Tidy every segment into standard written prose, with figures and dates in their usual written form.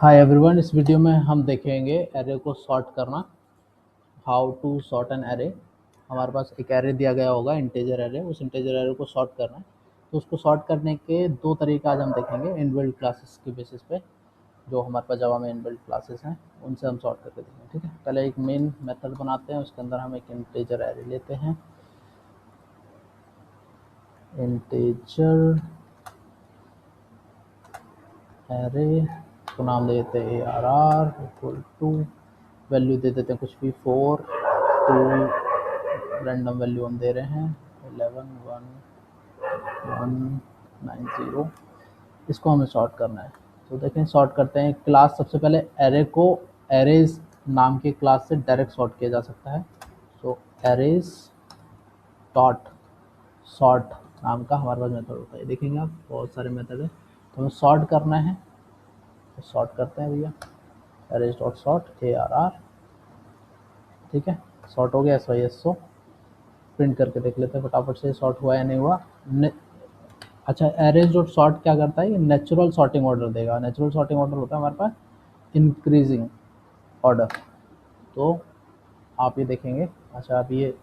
Hi everyone, इस video में हम देखेंगे एरे को सॉर्ट करना। How to sort an array. हमारे पास एक एरे दिया गया होगा, इंटीजर एरे। उस इंटीजर एरे को सॉर्ट करना है। तो उसको सॉर्ट करने के दो तरीके आज हम देखेंगे इनबिल्ट क्लासेस के बेसिस पे। जो हमारे पास जावा में इनबिल्ट क्लासेस हैं उनसे हम सॉर्ट करके देखेंगे। ठीक है, पहले एक मेन मेथड बनाते हैं, उसके अंदर हम एक इंटीजर एरे लेते हैं। इंटीजर एरे को नाम दे देते हैं ARR इक्वल टू, वैल्यू दे देते हैं कुछ भी 4 2, रैंडम वैल्यू हम दे रहे हैं 11 1 1 9 0। इसको हमें सॉर्ट करना है। तो देखें, सॉर्ट करते हैं। क्लास, सबसे पहले एरे को एरेज नाम के क्लास से डायरेक्ट सॉर्ट किया जा सकता है। तो एरेज डॉट सॉर्ट नाम का हमारे पास मेथड होता है। देखेंगे आप, बहुत सारे मेथड है। तो हमें सॉर्ट करना है, तो सॉर्ट करते हैं भैया, एरेज डॉट सॉर्ट ARR। ठीक है, सॉर्ट हो गया SYSO। प्रिंट करके देख लेते हैं फटाफट से सॉर्ट हुआ या नहीं हुआ। अच्छा, एरेज डॉट सॉर्ट क्या करता है, ये नेचुरल सॉर्टिंग ऑर्डर देगा। नेचुरल सॉर्टिंग ऑर्डर होता है हमारे पास इंक्रीजिंग ऑर्डर। तो आप ये देखेंगे। अच्छा, अब ये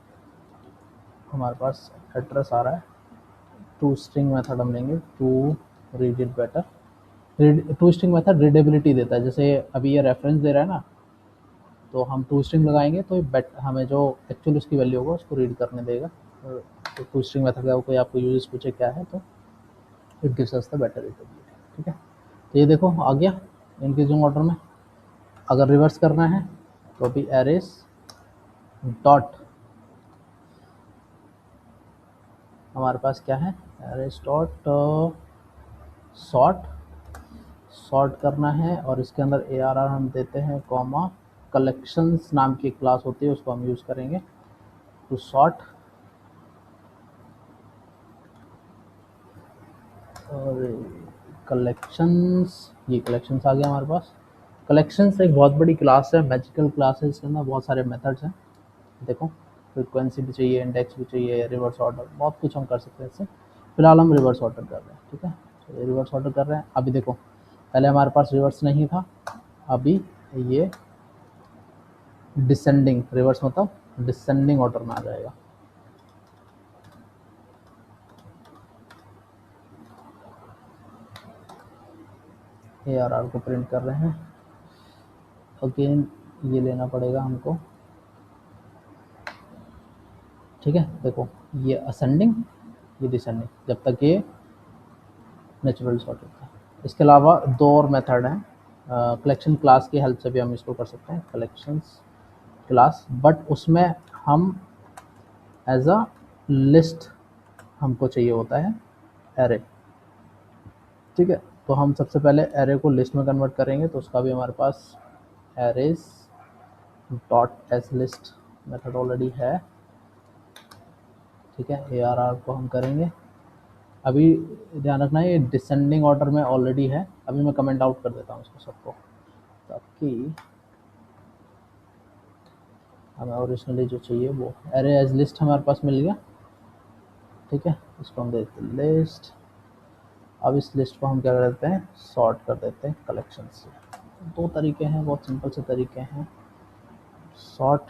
हमारे पास एड्रेस आ रहा है। टू स्ट्रिंग मेथड हम लेंगे, to read it better. To string method readability देता है। जैसे अभी ये रेफरेंस दे रहा है ना, तो हम टू स्ट्रिंग लगाएंगे तो हमें जो एक्चुअल उसकी वैल्यू होगा उसको रीड करने देगा। तो टू स्ट्रिंग मेथड का कोई आपको यूजेस पूछे क्या है, तो it gives us the better readability. ठीक है, तो ये देखो आ गया इंक्रीजिंग ऑर्डर में। अगर रिवर्स करना है तो भी एरेस डॉट, हमारे पास क्या है, एरेस डॉट सॉर्ट करना है। और इसके अंदर ARR हम देते हैं कॉमा, कलेक्शंस नाम की क्लास होती है, उसको हम यूज़ करेंगे टू सॉर्ट। और कलेक्शंस, ये कलेक्शंस आ गया हमारे पास। कलेक्शंस एक बहुत बड़ी क्लास है, मैजिकल क्लास है। इसके अंदर बहुत सारे मेथड्स हैं। देखो, फ्रीक्वेंसी भी चाहिए, इंडेक्स भी चाहिए, रिवर्स ऑर्डर, बहुत कुछ हम कर सकते हैं इससे। फिलहाल हम रिवर्स ऑर्डर कर रहे हैं। ठीक है, तो रिवर्स ऑर्डर कर रहे हैं। अभी देखो, पहले हमारे पास रिवर्स नहीं था, अभी ये डिसेंडिंग, रिवर्स मतलब डिसेंडिंग ऑर्डर में आ जाएगा। ARR को प्रिंट कर रहे हैं। अगेन ये लेना पड़ेगा हमको। ठीक है, देखो ये असेंडिंग, ये डिसेंडिंग, जब तक ये नेचुरल सॉर्ट होता है। इसके अलावा दो और मेथड हैं। कलेक्शन क्लास की हेल्प से भी हम इसको कर सकते हैं, कलेक्शंस क्लास, बट उसमें हम एज अ लिस्ट हमको चाहिए होता है एरे। ठीक है, तो हम सबसे पहले एरे को लिस्ट में कन्वर्ट करेंगे। तो उसका भी हमारे पास arrays dot as list method already है। ठीक है, ARR को हम करेंगे। अभी ध्यान रखना है, ये डिसेंडिंग ऑर्डर में ऑलरेडी है। अभी मैं कमेंट आउट कर देता हूँ इसको सबको, ताकि हमें ओरिजिनली जो चाहिए वो एरे एज लिस्ट हमारे पास मिल गया। ठीक है, इसको हम देते हैं लिस्ट। अब इस लिस्ट को हम क्या कर देते हैं, सॉर्ट कर देते हैं कलेक्शन से। दो तरीके हैं, बहुत सिंपल से तरीके हैं। Sort,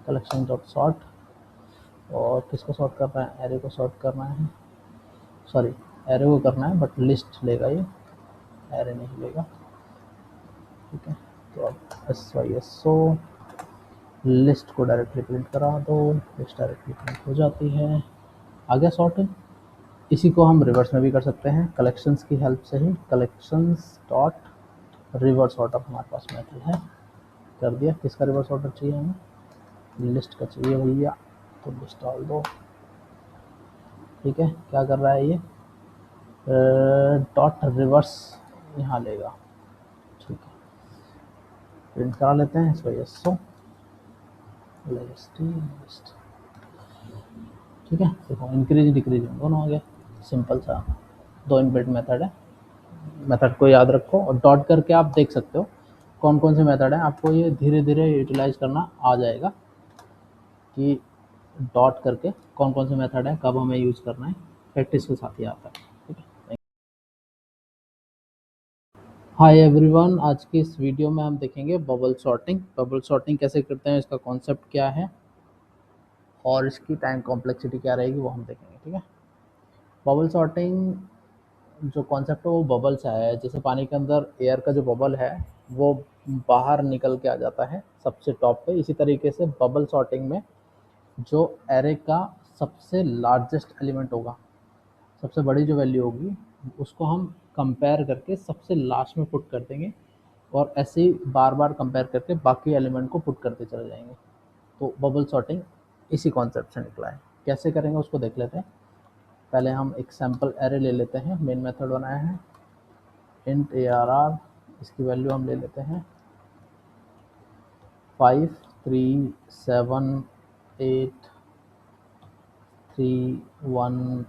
collection dot sort. और किसको सॉर्ट करना है, एरे को सॉर्ट करना है। सॉरी, एरे को करना है बट लिस्ट लेगा ये, एरे नहीं लेगा। ठीक है, तो अब SYSO लिस्ट को डायरेक्टली प्रिंट करा दो, लिस्ट डायरेक्टली प्रिंट हो जाती है। आ गया सॉर्ट। इसी को हम रिवर्स में भी कर सकते हैं कलेक्शंस की हेल्प से ही। कलेक्शंस डॉट रिवर्स ऑर्डर हमारे पास मेथड है, कर दिया। किसका रिवर्स ऑर्डर चाहिए हमें, लिस्ट का चाहिए भैया, तो लिस्ट डाल दो। ठीक है, क्या कर रहा है ये, डॉट रिवर्स यहाँ लेगा। ठीक है, प्रिंट करा लेते हैं इसको, SYSO लिस्ट। ठीक है, देखो इंक्रीज डिक्रीज दोनों हो गया। सिंपल सा दो इनबिल्ट मेथड है। मेथड को याद रखो और डॉट करके आप देख सकते हो कौन कौन से मेथड हैं। आपको ये धीरे धीरे यूटिलाइज करना आ जाएगा कि डॉट करके कौन कौन से मेथड हैं, कब हमें यूज़ करना है। प्रैक्टिस के साथ ही आता है। ठीक है। हाय एवरीवन, आज की इस वीडियो में हम देखेंगे बबल सॉर्टिंग। बबल सॉर्टिंग कैसे करते हैं, इसका कॉन्सेप्ट क्या है और इसकी टाइम कॉम्प्लेक्सिटी क्या रहेगी वो हम देखेंगे। ठीक है, बबल सॉर्टिंग जो कॉन्सेप्ट है वो बबल से आया है। जैसे पानी के अंदर एयर का जो बबल है वो बाहर निकल के आ जाता है सबसे टॉप पे, इसी तरीके से बबल सॉर्टिंग में जो एरे का सबसे लार्जेस्ट एलिमेंट होगा, सबसे बड़ी जो वैल्यू होगी, उसको हम कंपेयर करके सबसे लास्ट में पुट कर देंगे और ऐसे ही बार बार कंपेयर करके बाकी एलिमेंट को पुट करते चले जाएंगे। तो बबल सॉर्टिंग इसी कॉन्सेप्ट से निकला है। कैसे करेंगे उसको देख लेते हैं। पहले हम एक सैम्पल एरे ले लेते हैं, मेन मेथड बनाया है इंट ARR। इसकी वैल्यू हम ले लेते हैं 5 3 7 8 3 1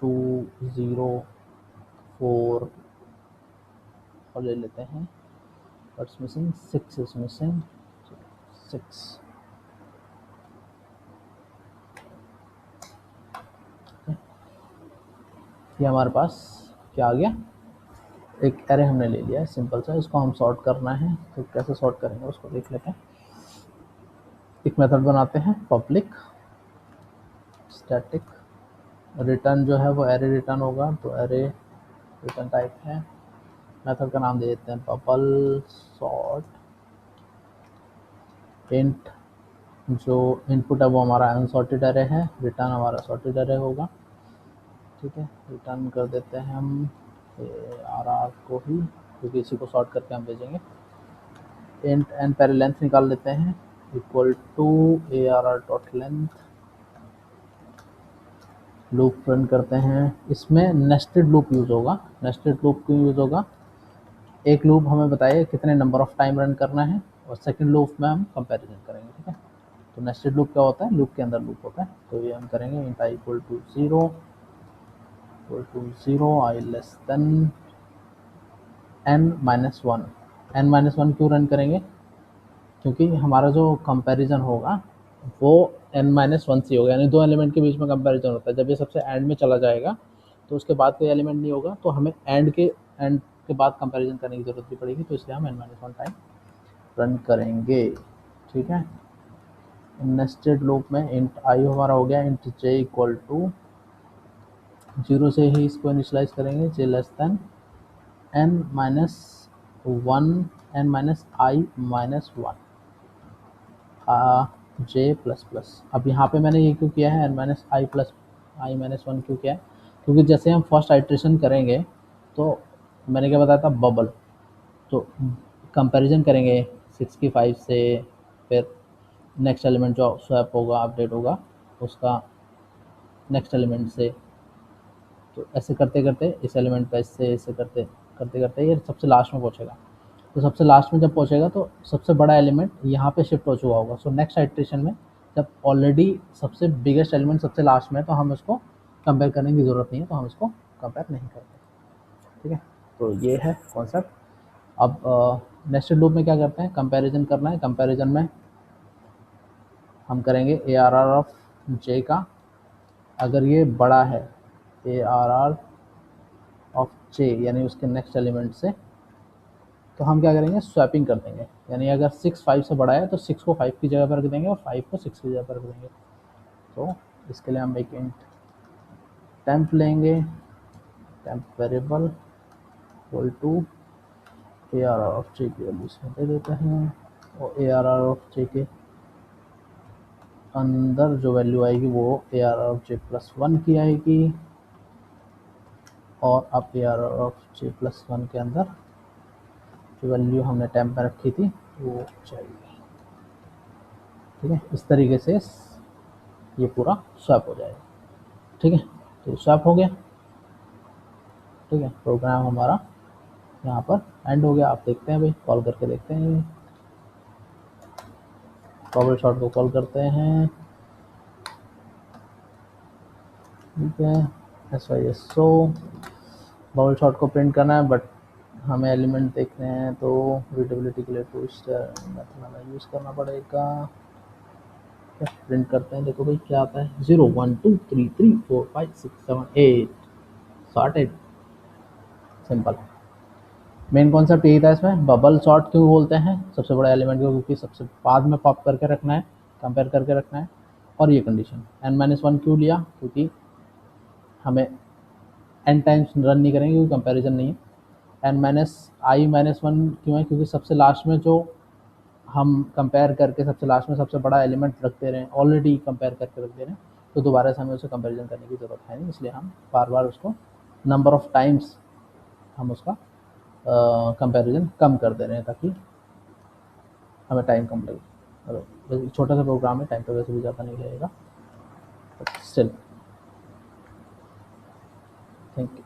2 0 4 और ले लेते हैं what's missing 6 is missing 6। ये हमारे पास क्या आ गया, एक एरे हमने ले लिया है सिंपल सा। इसको हम सॉर्ट करना है, तो कैसे सॉर्ट करेंगे उसको देख लेते हैं। एक मेथड बनाते हैं पब्लिक स्टैटिक रिटर्न, जो है वो एरे रिटर्न होगा, तो एरे रिटर्न टाइप है। मेथड का नाम दे देते हैं बबल सॉर्ट। इंट जो इनपुट है वो हमारा अनसॉर्टेड एरे है, रिटर्न हमारा सॉर्टेड एरे होगा। ठीक है, रिटर्न कर देते हैं हम ARR को ही, क्योंकि इसी को सॉर्ट करके हम भेजेंगे। इंट एन पहले लेंथ निकाल लेते हैं equal to ARR dot length. Loop run करते हैं, इसमें नेस्टेड लूप यूज़ होगा। नेस्टेड लूप क्यों यूज़ होगा, एक लूप हमें बताइए कितने नंबर ऑफ टाइम रन करना है और सेकंड लूप में हम कंपैरिजन करेंगे। ठीक है, तो नेस्टेड लूप क्या होता है, लूप के अंदर लूप होता है। तो ये हम करेंगे int I equal to 0 I less than n-1। n-1 क्यों रन करेंगे, क्योंकि हमारा जो कंपैरिजन होगा वो n-1 से होगा, यानी दो एलिमेंट के बीच में कंपैरिजन होता है। जब ये सबसे एंड में चला जाएगा तो उसके बाद कोई एलिमेंट नहीं होगा, तो हमें एंड के बाद कंपैरिजन करने की ज़रूरत भी पड़ेगी, तो इसलिए हम n-1 टाइम रन करेंगे। ठीक है, नेस्टेड लूप में इंट आई हमारा हो गया इंट j इक्वल टू 0 से ही इसको इनिशलाइज करेंगे, j less than n-1 n-i-1 j plus plus. अब यहाँ पे मैंने ये क्यों किया है n-i+i-1 क्यों किया है, क्योंकि जैसे हम फर्स्ट आइट्रेशन करेंगे तो मैंने क्या बताया था बबल, तो कंपैरिजन करेंगे 6 की 5 से, फिर नेक्स्ट एलिमेंट जो स्वैप होगा अपडेट होगा उसका नेक्स्ट एलिमेंट से, तो ऐसे करते करते इस एलिमेंट का इससे ऐसे करते करते करते ये सबसे लास्ट में पहुँचेगा। तो सबसे लास्ट में जब पहुँचेगा तो सबसे बड़ा एलिमेंट यहाँ पे शिफ्ट हो चुका होगा। सो नेक्स्ट आइट्रेशन में जब ऑलरेडी सबसे बिगेस्ट एलिमेंट सबसे लास्ट में है तो हम इसको कंपेयर करने की ज़रूरत नहीं है, तो हम इसको कंपेयर नहीं करते। ठीक है, तो ये है कॉन्सेप्ट। अब नेक्स्ट लूप में क्या करते हैं, कंपैरिजन करना है। कंपैरिजन में हम करेंगे ARR ऑफ j का, अगर ये बड़ा है ARR ऑफ j यानी उसके नेक्स्ट एलिमेंट से, तो हम क्या करेंगे, स्वैपिंग कर देंगे। यानी अगर 6 5 से बड़ा है तो 6 को 5 की जगह पर रख देंगे और 5 को 6 की जगह पर रख देंगे। तो इसके लिए हम एक इंट टेम्प लेंगे, temp variable equal to ARR of j की वैल्यू इसमें दे देते हैं, और ARR ऑफ j के अंदर जो वैल्यू आएगी वो ARR ऑफ j प्लस 1 की आएगी, और अब ARR ऑफ j प्लस 1 के अंदर जो वैल्यू हमने टेम्प में रखी थी वो चाहिए। ठीक है, इस तरीके से ये पूरा स्वैप हो जाएगा। ठीक है, तो स्वैप हो गया। ठीक है, प्रोग्राम हमारा यहाँ पर एंड हो गया। आप देखते हैं भाई, कॉल करके देखते हैं, बबल शॉट को कॉल करते हैं। ठीक है, SYSO बबल शॉट को प्रिंट करना है, बट हमें एलिमेंट देखने हैं तो रीडेबिलिटी के लिए ट्विस्ट मेथड हमें यूज़ करना पड़ेगा। प्रिंट करते हैं, देखो भाई क्या आता है, 0 1 2 3 3 4 5 6 7 8 सॉर्टेड, सिंपल। मेन कॉन्सेप्ट यही था इसमें। बबल सॉर्ट क्यों बोलते हैं सबसे बड़ा एलिमेंट को, क्योंकि सबसे बाद में पॉप करके रखना है, कंपेयर करके रखना है। और ये कंडीशन n-1 क्यों लिया, क्योंकि हमें n टाइम्स रन नहीं करेंगे, क्योंकि कंपैरिजन नहीं है। n-i-1 क्यों है, क्योंकि सबसे लास्ट में जो हम कंपेयर करके सबसे लास्ट में सबसे बड़ा एलिमेंट रखते रहें, ऑलरेडी कंपेयर करके रख दे रहे हैं, तो दोबारा से हमें उसे कंपैरिजन करने की ज़रूरत है नहीं, इसलिए हम बार बार उसको नंबर ऑफ टाइम्स हम उसका कंपैरिजन कम कर दे रहे हैं, ताकि हमें टाइम कम लगे। और छोटा सा प्रोग्राम है, टाइम तो वैसे भी ज़्यादा नहीं लगेगा, बट स्टिल। Thank you.